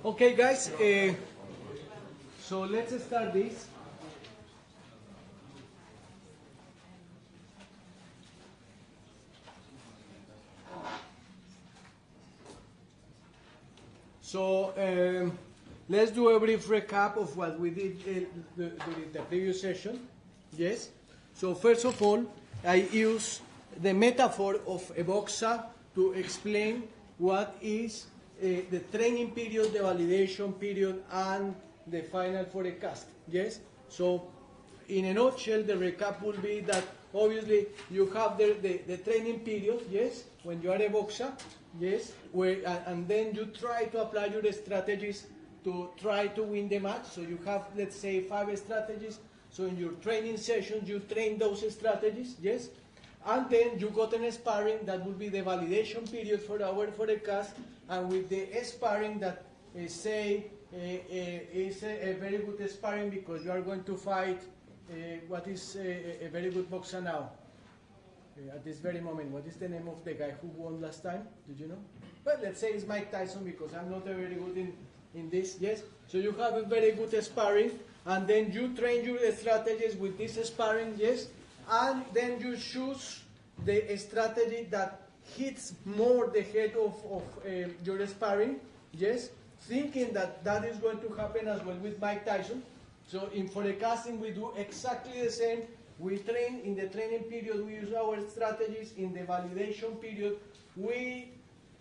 Okay, guys, so let's start this. So let's do a brief recap of what we did during the previous session. Yes. So first of all, I use the metaphor of a boxer to explain what is the training period, the validation period, and the final forecast. Yes. So in a nutshell, the recap will be that obviously you have the training period, yes, when you are a boxer, yes, and then you try to apply your strategies to try to win the match. So you have, let's say, 5 strategies. So in your training sessions, you train those strategies, yes, and then you got an sparring that will be the validation period for our forecast, and with the sparring that is a very good sparring because you are going to fight what is a very good boxer now at this very moment. What is the name of the guy who won last time? Did you know? Well, let's say it's Mike Tyson because I'm not very good in this. Yes. So you have a very good sparring, and then you train your strategies with this sparring. Yes. And then you choose the strategy that hits more the head of your sparring. Yes. Thinking that that is going to happen as well with Mike Tyson. So in forecasting, we do exactly the same. We train in the training period, we use our strategies. In the validation period, we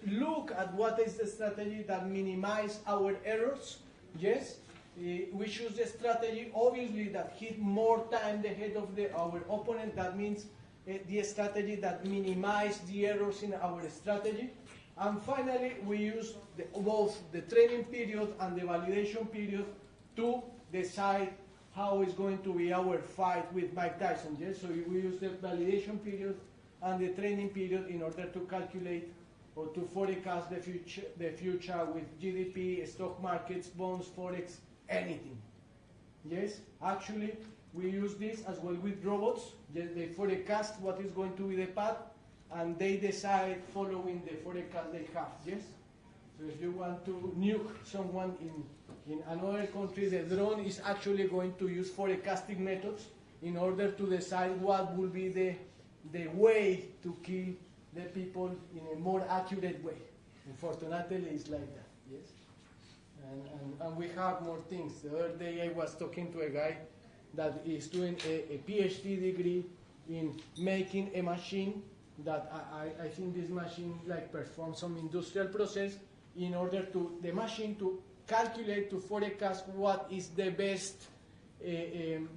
look at what is the strategy that minimize our errors. Yes, we choose the strategy, obviously, that hit more time the head of our opponent. That means the strategy that minimize the errors in our strategy. And finally, we use both the training period and the validation period to decide how is going to be our fight with Mike Tyson. Yes? So we use the validation period and the training period in order to calculate or to forecast the future with GDP, stock markets, bonds, forex, anything. Yes, actually, we use this as well with robots. They forecast what is going to be the path, and they decide following the forecast they have. Yes. So if you want to nuke someone in another country, the drone is actually going to use forecasting methods in order to decide what will be the way to kill the people in a more accurate way. Unfortunately, it's like that, yes? And we have more things. The other day I was talking to a guy that is doing a PhD degree in making a machine that I think this machine like performs some industrial process in order to the machine to calculate, to forecast what is the best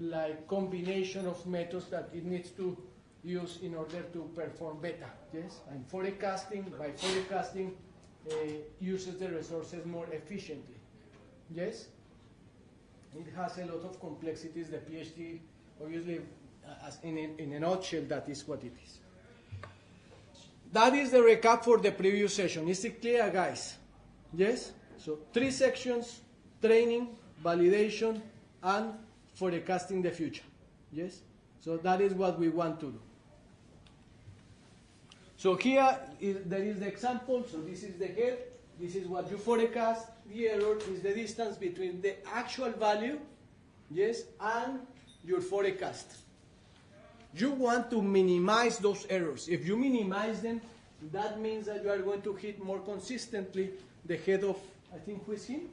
like combination of methods that it needs to use in order to perform better. Yes, and by forecasting uses the resources more efficiently. Yes, it has a lot of complexities. The PhD, obviously, as in a nutshell, that is what it is. That is the recap for the previous session. Is it clear, guys? Yes? So 3 sections: training, validation, and forecasting the future. Yes? So that is what we want to do. So here there is the example. So this is the head. This is what you forecast. The error is the distance between the actual value, yes, and your forecast. You want to minimize those errors. If you minimize them, that means that you are going to hit more consistently the head of, I think, who is him?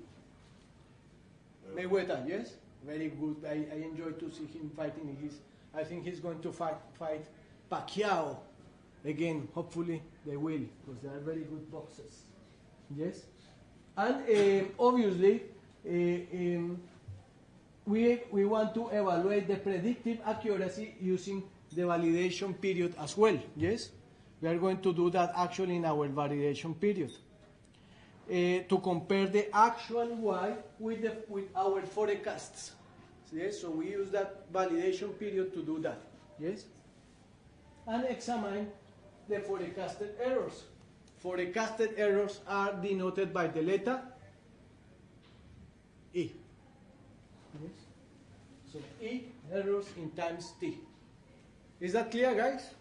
Mayweather, yes? Very good. I enjoy to see him fighting. I think he's going to fight Pacquiao again. Hopefully they will, because they are very good boxers. Yes? And obviously, we want to evaluate the predictive accuracy using the validation period as well. Yes? We are going to do that actually in our validation period. To compare the actual Y with our forecasts. Yes? So we use that validation period to do that. Yes? And examine the forecasted errors. Forecasted errors are denoted by the letter E. Yes? So E, errors in times T. Is that clear, guys?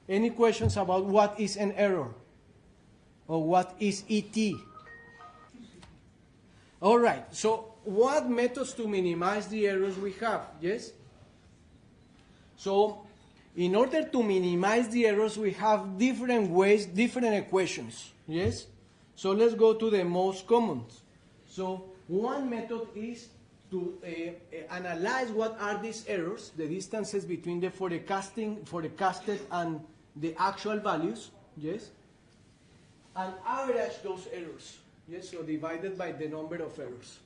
Any questions about what is an error? Or what is ET? All right, so what methods to minimize the errors we have, yes? So in order to minimize the errors, we have different ways, different equations, yes? So let's go to the most common. So one method is to analyze what are these errors, the distances between the forecasted and the actual values, yes? And average those errors, yes? So divided by the number of errors.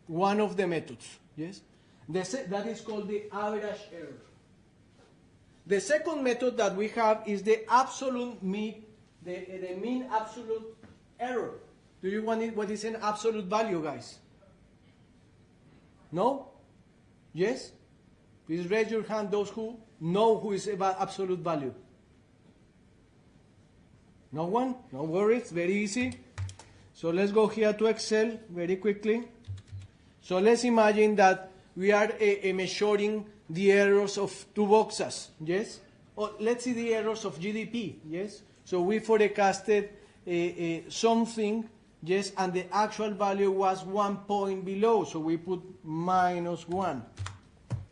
One of the methods, yes? That is called the average error. The second method that we have is the absolute mean, the mean absolute error. Do you want it? What is an absolute value, guys? No? Yes? Please raise your hand, those who know who is about absolute value. No one? No worries, very easy. So let's go here to Excel very quickly. So let's imagine that we are measuring the errors of two boxes, yes? Or let's see the errors of GDP, yes? So we forecasted something, yes, and the actual value was 1 point below, so we put -1,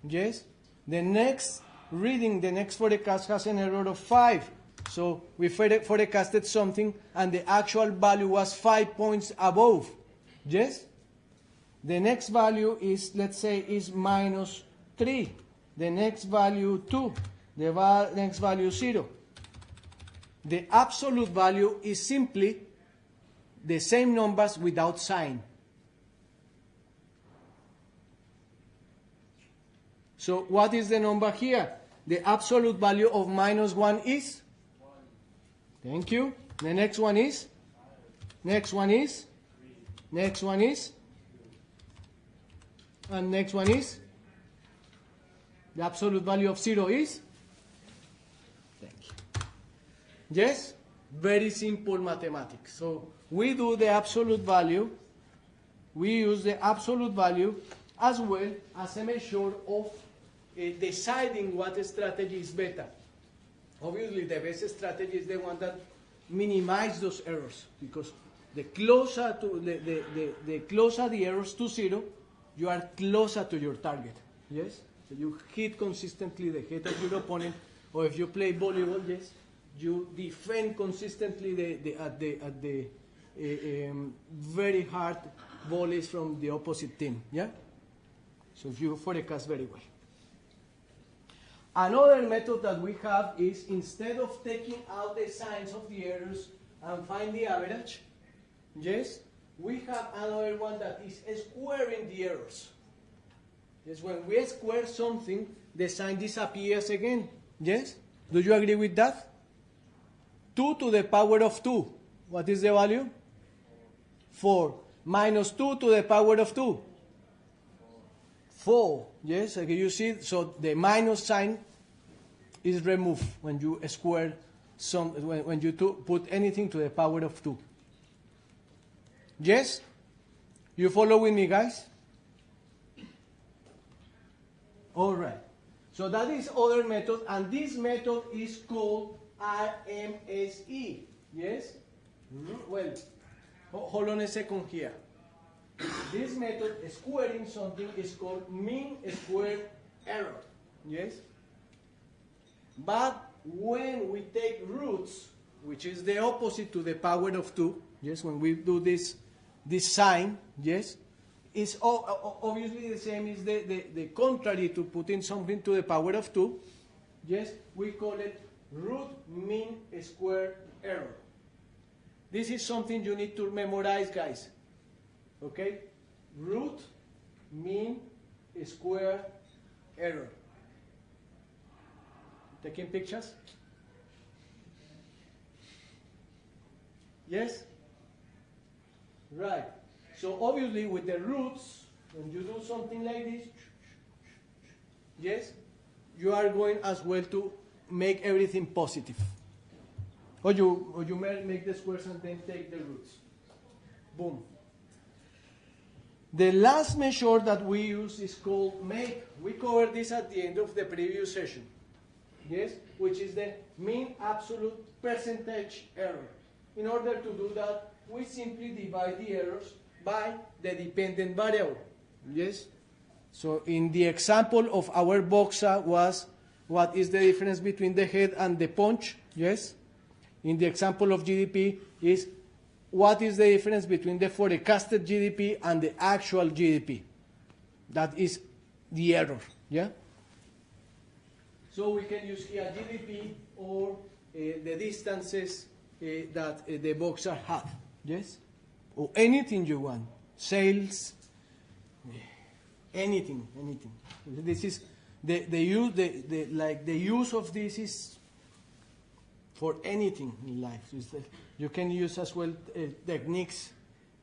yes? The next reading, the next forecast has an error of 5, so we forecasted something and the actual value was 5 points above, yes? The next value is, let's say, is -3. The next value 2. The next value 0. The absolute value is simply the same numbers without sign. So what is the number here? The absolute value of -1 is? Thank you. The next one is? Next one is? Next one is? And next one is? The absolute value of 0 is? Thank you. Yes? Very simple mathematics. So we do the absolute value. We use the absolute value as well as a measure of deciding what strategy is better. Obviously, the best strategy is the one that minimizes those errors, because the closer the closer the errors to 0, you are closer to your target, yes? So you hit consistently the head of your opponent, or if you play volleyball, yes, you defend consistently at the very hard volleys from the opposite team, yeah? So you forecast very well. Another method that we have is, instead of taking out the signs of the errors and find the average, yes, we have another one that is squaring the errors. Yes, when we square something, the sign disappears again. Yes? Do you agree with that? 2 to the power of 2. What is the value? 4. Minus 2 to the power of 2. 4. Yes, okay, you see, so the minus sign is removed when you square when you put anything to the power of 2. Yes? You follow with me, guys? All right. So that is other method, and this method is called RMSE. Yes? Well, hold on a second here. This method, squaring something, is called mean squared error. Yes? But when we take roots, which is the opposite to the power of 2, yes, when we do this sign, yes, is obviously the same as the contrary to putting something to the power of 2, yes, we call it root mean squared error. This is something you need to memorize, guys. Okay? Root mean squared error. Taking pictures? Yes? Right. So obviously with the roots, when you do something like this, yes, you are going as well to make everything positive. Or you make the squares and then take the roots. Boom. The last measure that we use is called make. We covered this at the end of the previous session. Yes, which is the mean absolute percentage error. In order to do that, we simply divide the errors by the dependent variable. Yes? So in the example of our boxa was what is the difference between the head and the punch? Yes? In the example of GDP is what is the difference between the forecasted GDP and the actual GDP? That is the error. Yeah? So we can use here GDP or the distances that the boxer have. Yes? Or anything you want. Sales, anything. This is the use of this is for anything in life. You can use as well techniques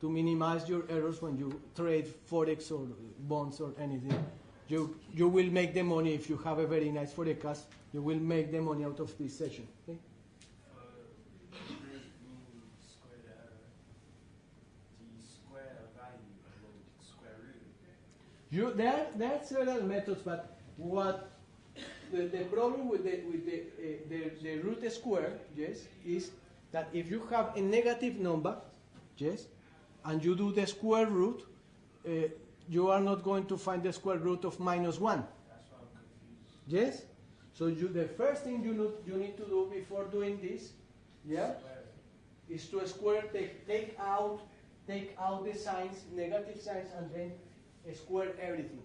to minimize your errors when you trade forex or bonds or anything. You will make the money if you have a very nice forecast. You will make the money out of this session. Okay? There are several methods, but what the problem with the root square, yes, is that if you have a negative number, yes, and you do the square root, you are not going to find the square root of -1. That's why I'm confused. Yes? So the first thing you need to do before doing this, yeah, is to square, take out the signs, negative signs, and then square everything.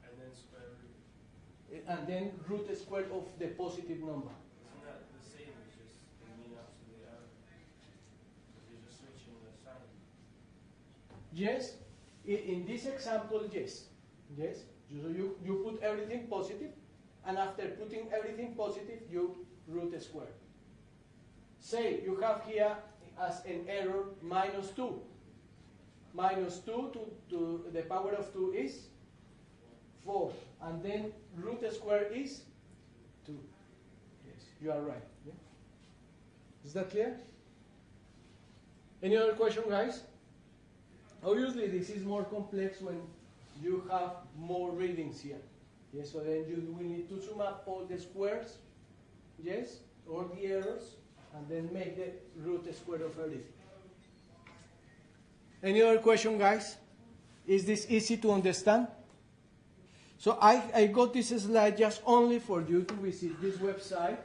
And then square root. And then root square of the positive number. Isn't that the same as just the mean absolute error? Because you're just switching the sign. Yes, in this example, yes. Yes, you put everything positive, and after putting everything positive, you root square. Say you have here as an error -2. -2 to the power of 2 is 4, and then root square is 2. Yes, you are right. Yeah? Is that clear? Any other question, guys? Obviously, this is more complex when you have more readings here. Yes, so then you will need to sum up all the squares, yes, all the errors, and then make the root square of everything. Any other question, guys? Is this easy to understand? So I got this slide just only for you to visit this website.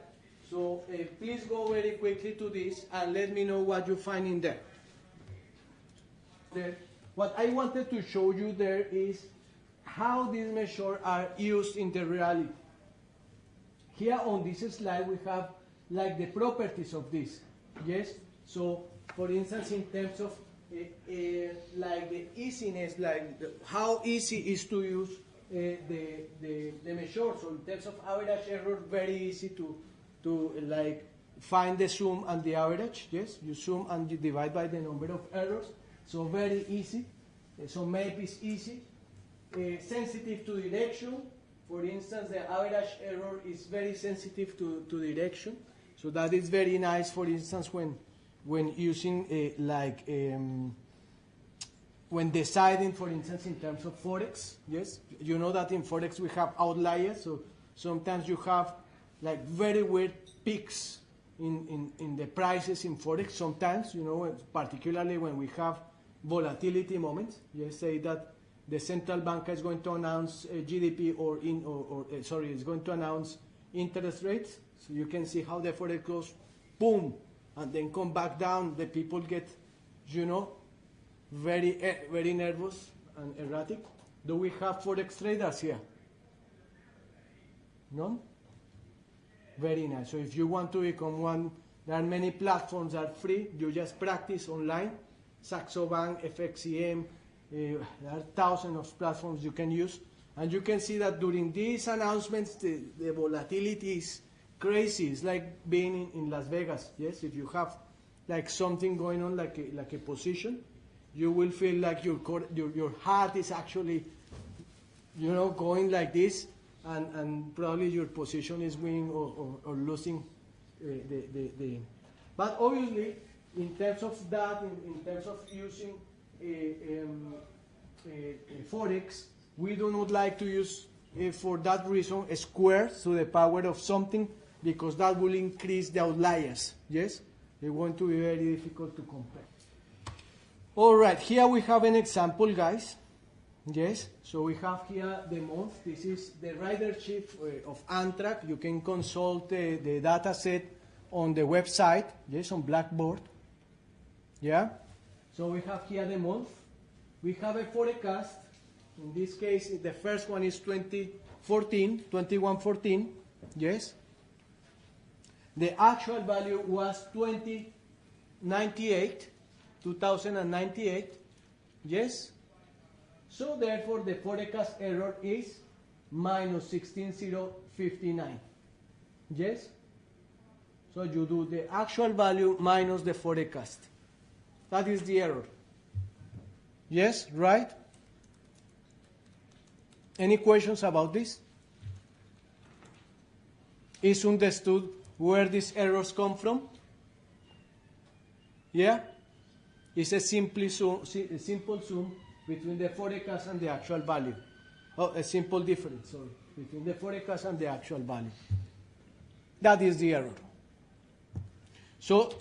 So please go very quickly to this and let me know what you find in there. What I wanted to show you there is how these measures are used in the reality. Here on this slide we have like the properties of this. Yes? So for instance, in terms of like the easiness, like how easy is to use the measure. So in terms of average error, very easy to like find the sum and the average. Yes, you sum and you divide by the number of errors. So very easy. So MAP is easy. Sensitive to direction. For instance, the average error is very sensitive to direction. So that is very nice. For instance, when using when deciding, for instance, in terms of forex. Yes, you know that in forex we have outliers. So sometimes you have like very weird peaks in the prices in forex. Sometimes, you know, particularly when we have volatility moments. Yes, say that the central bank is going to announce GDP is going to announce interest rates. So you can see how the forex goes, boom, and then come back down. The people get, you know, very nervous and erratic. Do we have forex traders here? None? Very nice. So if you want to become one, there are many platforms that are free. You just practice online. Saxo Bank, FXCM, there are thousands of platforms you can use. And you can see that during these announcements, the volatility is crazy. It's like being in Las Vegas. Yes, if you have like something going on, like a position, you will feel like your heart is actually, you know, going like this, and probably your position is winning or losing But obviously, in terms of that, in terms of using forex, we do not like to use, for that reason, a square to the power of something, because that will increase the outliers. Yes, it's going to be very difficult to compare. All right, here we have an example, guys. Yes, so we have here the month. This is the ridership of Amtrak. You can consult the data set on the website, yes, on Blackboard. Yeah, so we have here the month. We have a forecast. In this case, the first one is 2114, yes. The actual value was 2098, yes. So therefore, the forecast error is minus 16059, yes. So you do the actual value minus the forecast. That is the error. Yes, right? Any questions about this? Is understood where these errors come from? Yeah? It's a simple sum between the forecast and the actual value. Oh, a simple difference, sorry, between the forecast and the actual value. That is the error. So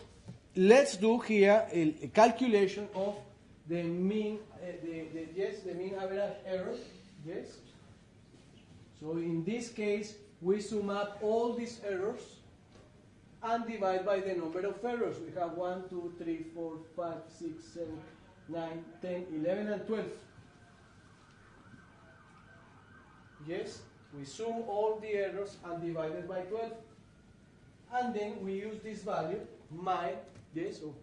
let's do here a calculation of the mean, the mean average error. Yes. So in this case, we sum up all these errors and divide by the number of errors. We have 1, 2, 3, 4, 5, 6, 7, 9, 10, 11, and 12. Yes, we sum all the errors and divide it by 12. And then we use this value, yes, so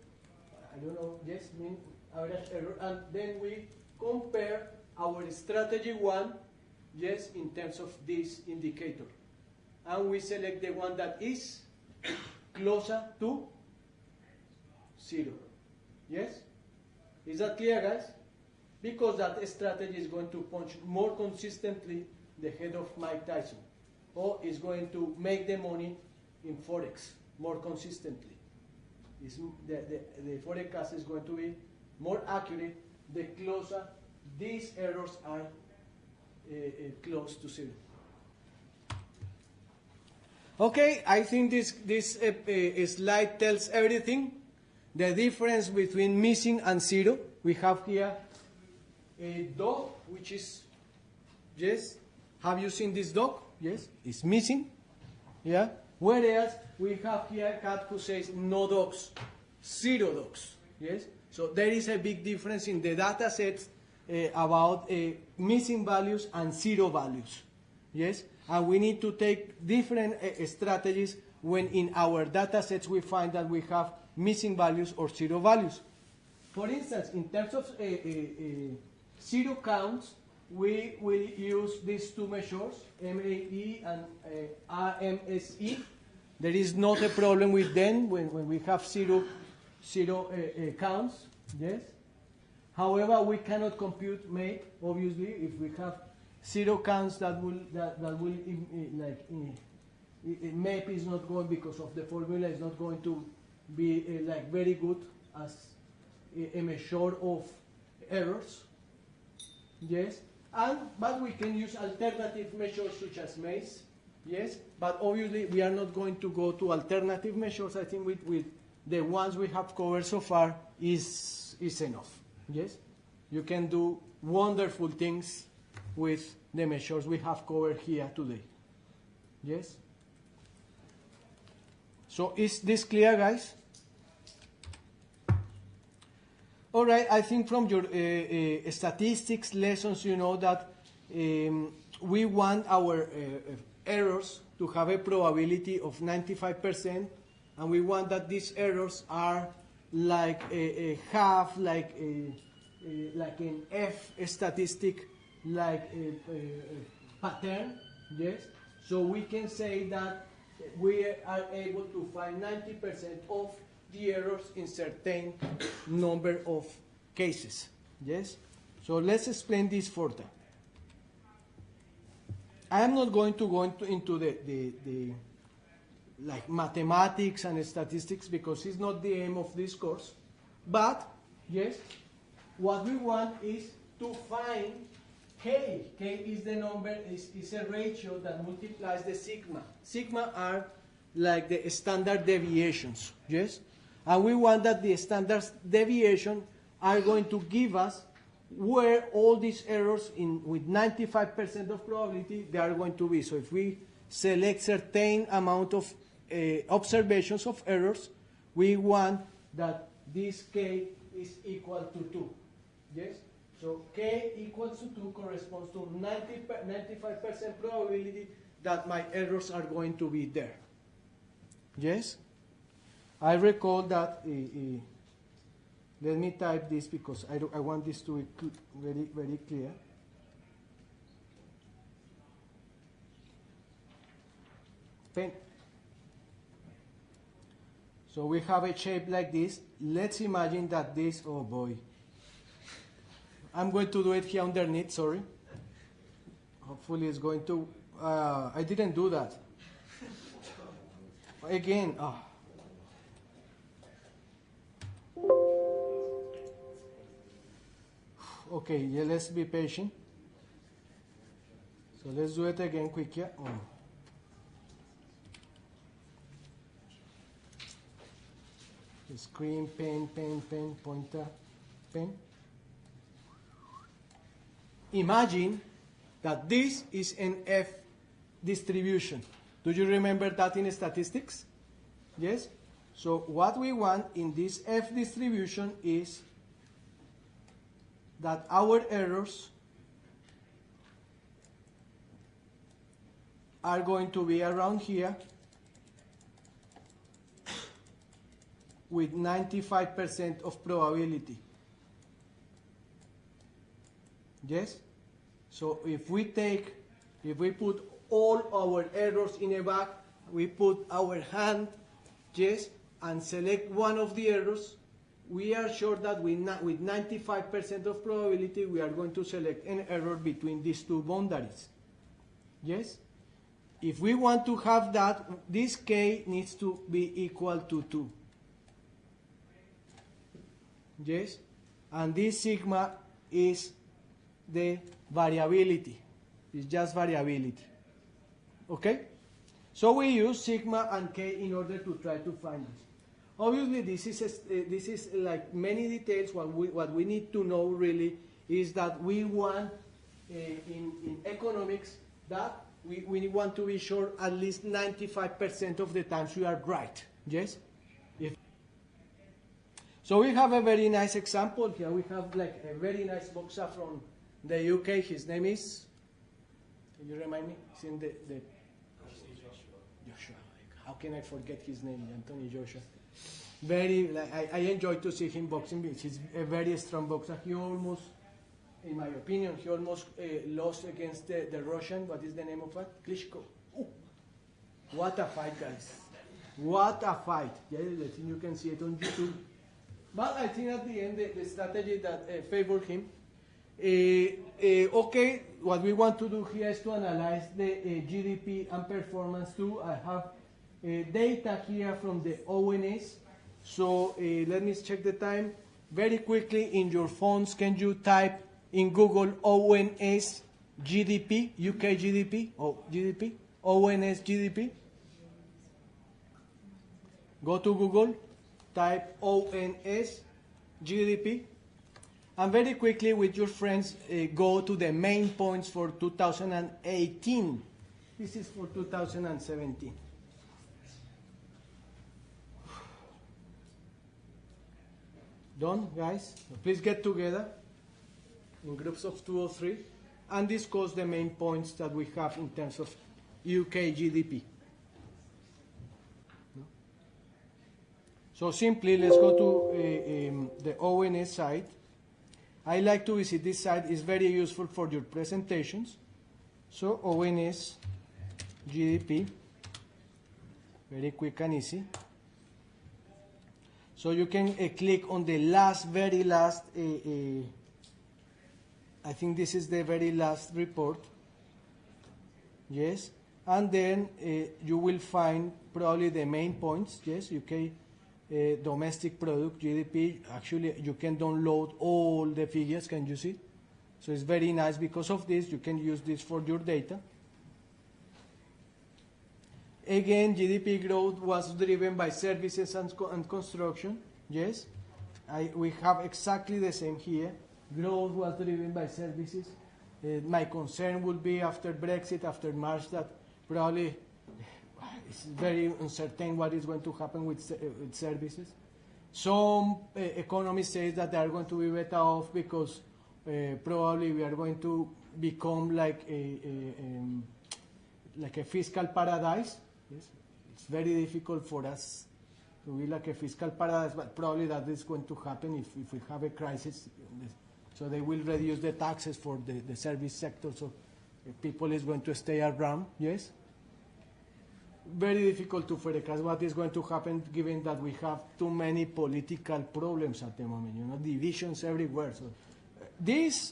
I don't know, yes, mean average error, and then we compare our strategy 1, yes, in terms of this indicator. And we select the one that is closer to 0. Yes? Is that clear, guys? Because that strategy is going to punch more consistently the head of Mike Tyson, or is going to make the money in Forex more consistently. The forecast is going to be more accurate the closer these errors are close to 0. Okay, I think this slide tells everything. The difference between missing and 0. We have here a dog, which is, yes, have you seen this dog? Yes, it's missing. Yeah. Whereas we have here a cat who says no dogs, 0 dogs. Yes. So there is a big difference in the data sets about missing values and 0 values. Yes. And we need to take different strategies when in our data sets we find that we have missing values or 0 values. For instance, in terms of 0 counts, we will use these two measures, MAE and RMSE. There is not a problem with them when we have 0 counts. Yes. However, we cannot compute MAPE, obviously, if we have 0 counts that will MAPE is not going, because of the formula, is not going to be like very good as a measure of errors. Yes. But we can use alternative measures such as MACE, yes, but obviously we are not going to go to alternative measures. I think with the ones we have covered so far is enough, yes. You can do wonderful things with the measures we have covered here today, yes. So is this clear, guys? All right, I think from your statistics lessons, you know that we want our errors to have a probability of 95%, and we want that these errors are like a half, like an F statistic, like a pattern, yes? So we can say that we are able to find 90% of the errors in certain number of cases. Yes? So let's explain this further. I am not going to go into the like mathematics and statistics, because it's not the aim of this course. But yes, what we want is to find K. K is the number, is a ratio that multiplies the sigma. Sigma are like the standard deviations. Yes? And we want that the standard deviation are going to give us where all these errors with 95% of probability they are going to be. So if we select certain amount of observations of errors, we want that this k is equal to 2. Yes? So k equals to 2 corresponds to 95% probability that my errors are going to be there. Yes? I recall that, let me type this because I want this to be very, very clear. Pen. So we have a shape like this. Let's imagine that this, oh boy. I'm going to do it here underneath, sorry. Hopefully it's going to, I didn't do that. Again, Okay, yeah, let's be patient. So let's do it again quickly. Screen, pen, pointer, pen. Imagine that this is an F distribution. Do you remember that in statistics? Yes? So what we want in this F distribution is that our errors are going to be around here with 95% of probability. Yes? So if we put all our errors in a bag, we put our hand, yes, and select one of the errors, we are sure that with 95% of probability we are going to select an error between these two boundaries. Yes? If we want to have that, this k needs to be equal to 2. Yes? And this sigma is the variability. It's just variability. Okay? So we use sigma and k in order to try to find this. Obviously, this is like many details. What we need to know really is that we want, in economics, that we want to be sure at least 95% of the times we are right. Yes? So we have a very nice example here. We have like a very nice boxer from the UK. His name is, can you remind me? It's in the Joshua. How can I forget his name? Anthony Joshua. I enjoy to see him boxing. He's a very strong boxer. He almost, in my opinion, lost against the Russian. What is the name of that? Klitschko. Ooh. What a fight, guys. What a fight. Yeah, I think you can see it on YouTube. But I think at the end, the strategy that favored him. Okay, what we want to do here is to analyze the GDP and performance too. I have data here from the ONS. So let me check the time. Very quickly in your phones, can you type in Google ONS GDP, UK GDP, GDP, ONS GDP? Go to Google, type ONS GDP, and very quickly with your friends go to the main points for 2018. This is for 2017. Done, guys? Please get together in groups of 2 or 3 and discuss the main points that we have in terms of UK GDP. So simply, let's go to the ONS site. I like to visit this site. It's very useful for your presentations. So ONS GDP, very quick and easy. So you can click on the very last, I think this is the very last report. Yes. And then you will find probably the main points. Yes, UK domestic product, GDP. Actually, you can download all the figures. Can you see? So it's very nice because of this. You can use this for your data. Again, GDP growth was driven by services and construction, yes. we have exactly the same here. Growth was driven by services. My concern would be after Brexit, after March, that probably it's very uncertain what is going to happen with services. Some economists say that they are going to be better off because probably we are going to become like a fiscal paradise. Yes? It's very difficult for us to be like a fiscal paradise, but probably that is going to happen if we have a crisis. So they will reduce the taxes for the service sector, so people is going to stay around, yes? Very difficult to forecast what is going to happen given that we have too many political problems at the moment, you know, divisions everywhere. So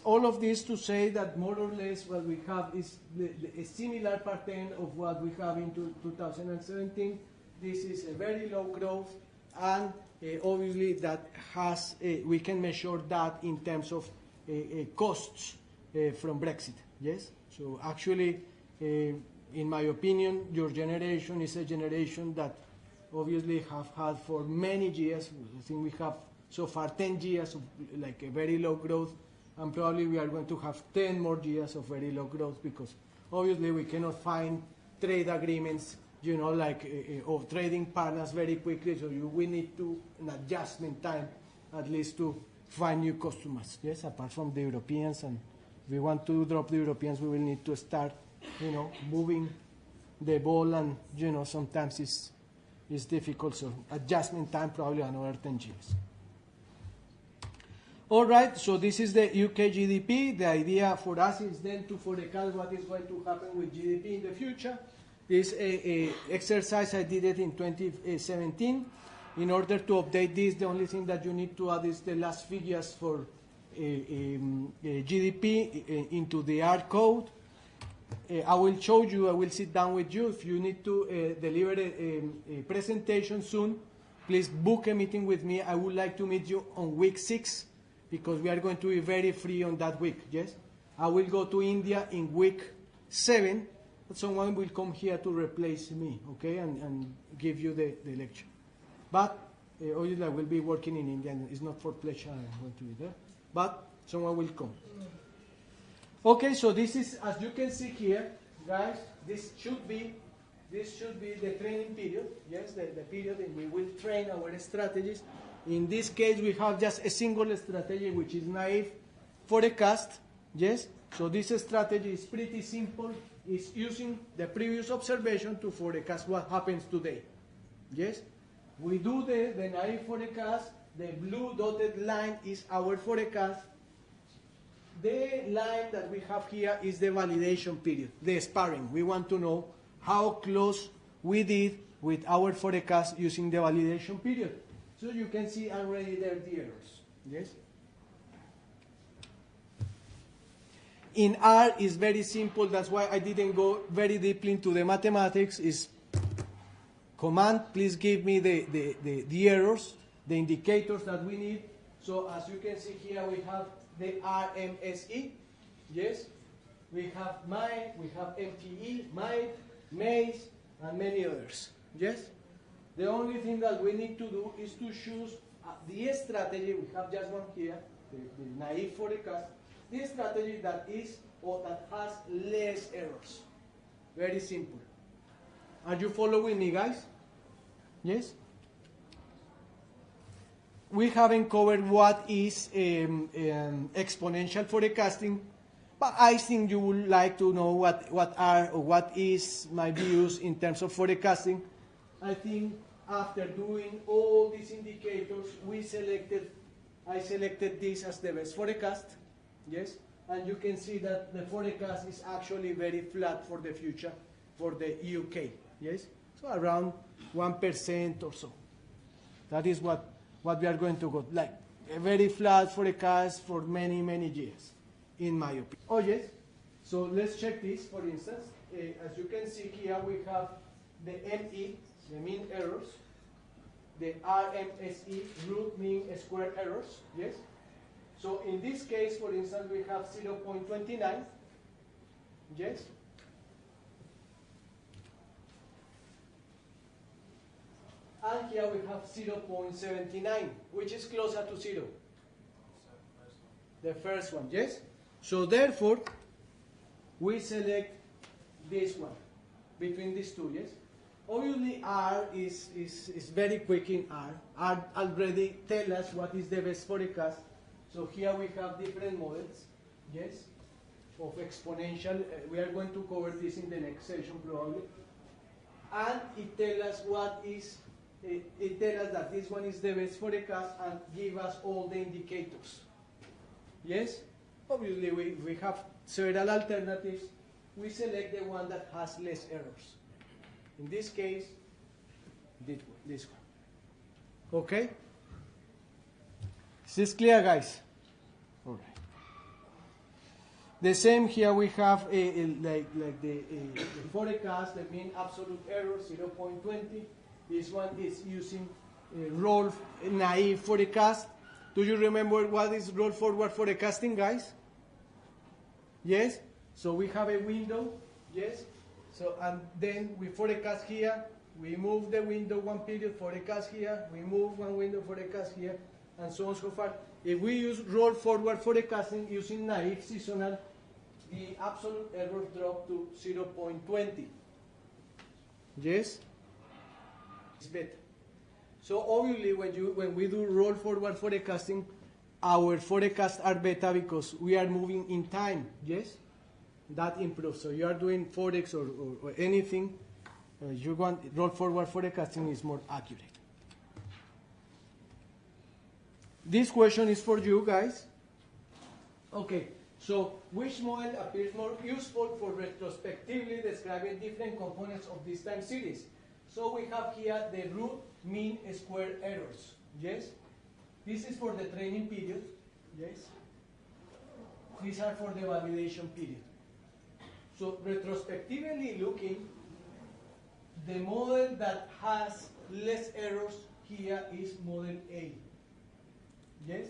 all of this to say that more or less what we have is a similar pattern of what we have in 2017. This is a very low growth, and obviously that has, we can measure that in terms of costs from Brexit, yes? So actually, in my opinion, your generation is a generation that obviously have had for many years, I think we have so far 10 years of like a very low growth, and probably we are going to have 10 more years of very low growth because obviously we cannot find trade agreements, you know, like of trading partners very quickly, so we need to an adjustment time at least to find new customers, yes, apart from the Europeans, and if we want to drop the Europeans, we will need to start, you know, moving the ball, and, you know, sometimes it's difficult, so adjustment time probably another 10 years. All right, so this is the UK GDP. The idea for us is then to forecast what is going to happen with GDP in the future. This exercise, I did it in 2017. In order to update this, the only thing that you need to add is the last figures for GDP into the R code. I will show you, I will sit down with you. If you need to deliver a presentation soon, please book a meeting with me. I would like to meet you on week 6 because we are going to be very free on that week, yes? I will go to India in week 7, but someone will come here to replace me, okay, and give you the lecture. But obviously I will be working in India, and it's not for pleasure I want to be there, but someone will come. Okay, so this is, as you can see here, guys, this should be the training period, yes, the period in we will train our strategies. In this case, we have just a single strategy, which is naive forecast, yes. So this strategy is pretty simple. It's using the previous observation to forecast what happens today, yes. We do the naive forecast. The blue dotted line is our forecast. The line that we have here is the validation period, the sparring. We want to know how close we did with our forecast using the validation period. So you can see already there the errors, yes? In R is very simple. That's why I didn't go very deeply into the mathematics. Is command, please give me the errors, the indicators that we need. So as you can see here, we have the RMSE, yes? We have MINE, we have MTE, MINE, MAZE, and many others, yes? The only thing that we need to do is to choose the strategy. We have just one here, the naive forecast, the strategy that is or that has less errors. Very simple. Are you following me, guys? Yes? We haven't covered what is exponential forecasting, but I think you would like to know what is my views in terms of forecasting. I think after doing all these indicators, I selected this as the best forecast, yes? And you can see that the forecast is actually very flat for the future for the UK, yes? So around 1% or so. That is what we are going to go, like a very flat forecast for many, many years, in my opinion. Oh, yes. So let's check this, for instance. As you can see here, we have the ME, the mean errors, the RMSE, root mean square errors, yes? So in this case, for instance, we have 0.29, yes? And here we have 0.79, which is closer to 0. The first one, yes? So therefore, we select this one, between these two, yes? Obviously, R is very quick in R. R already tell us what is the best forecast. So here we have different models, yes, of exponential. We are going to cover this in the next session probably. And it tells us what is, it tells us that this one is the best forecast and give us all the indicators. Yes? Obviously, we have several alternatives. We select the one that has less errors. In this case, this one. Okay? Is this clear, guys? All right. The same here we have like the forecast, the mean absolute error, 0.20. This one is using roll naive forecast. Do you remember what is roll forward forecasting, guys? Yes? So we have a window, yes? So, and then we forecast here, we move the window one period, forecast here, we move one window, forecast here, and so on so far. If we use roll forward forecasting using naive seasonal, the absolute error dropped to 0.20. Yes? It's better. So obviously when we do roll forward forecasting, our forecasts are better because we are moving in time, yes? That improves. So you are doing Forex or anything, you want roll forward forecasting is more accurate. This question is for you guys. Okay, so which model appears more useful for retrospectively describing different components of this time series? So we have here the root mean square errors, yes? This is for the training period, yes? These are for the validation period. So retrospectively looking, the model that has less errors here is model A. Yes?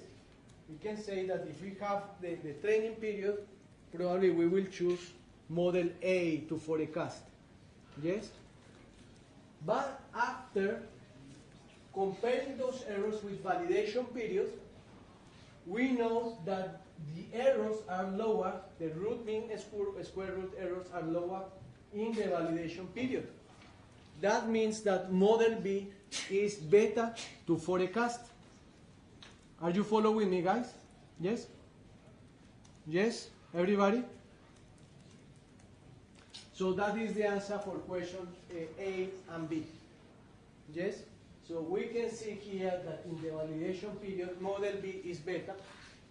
We can say that if we have the training period, probably we will choose model A to forecast. Yes? But after comparing those errors with validation period, we know that the errors are lower, the root mean square root errors are lower in the validation period. That means that model B is better to forecast. Are you following me, guys? Yes? Yes? Everybody? So that is the answer for question A and B. Yes? So we can see here that in the validation period, model B is better.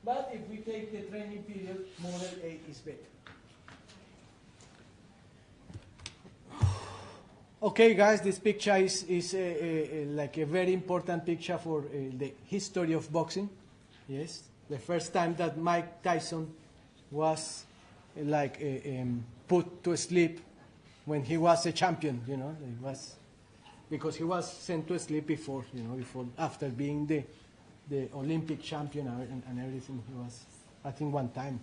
But if we take the training period, model A is better. Okay, guys, this picture is like a very important picture for the history of boxing. Yes, the first time that Mike Tyson was like put to sleep when he was a champion. You know, it was because he was sent to sleep before. You know, after being the Olympic champion and everything. He was, I think, one time.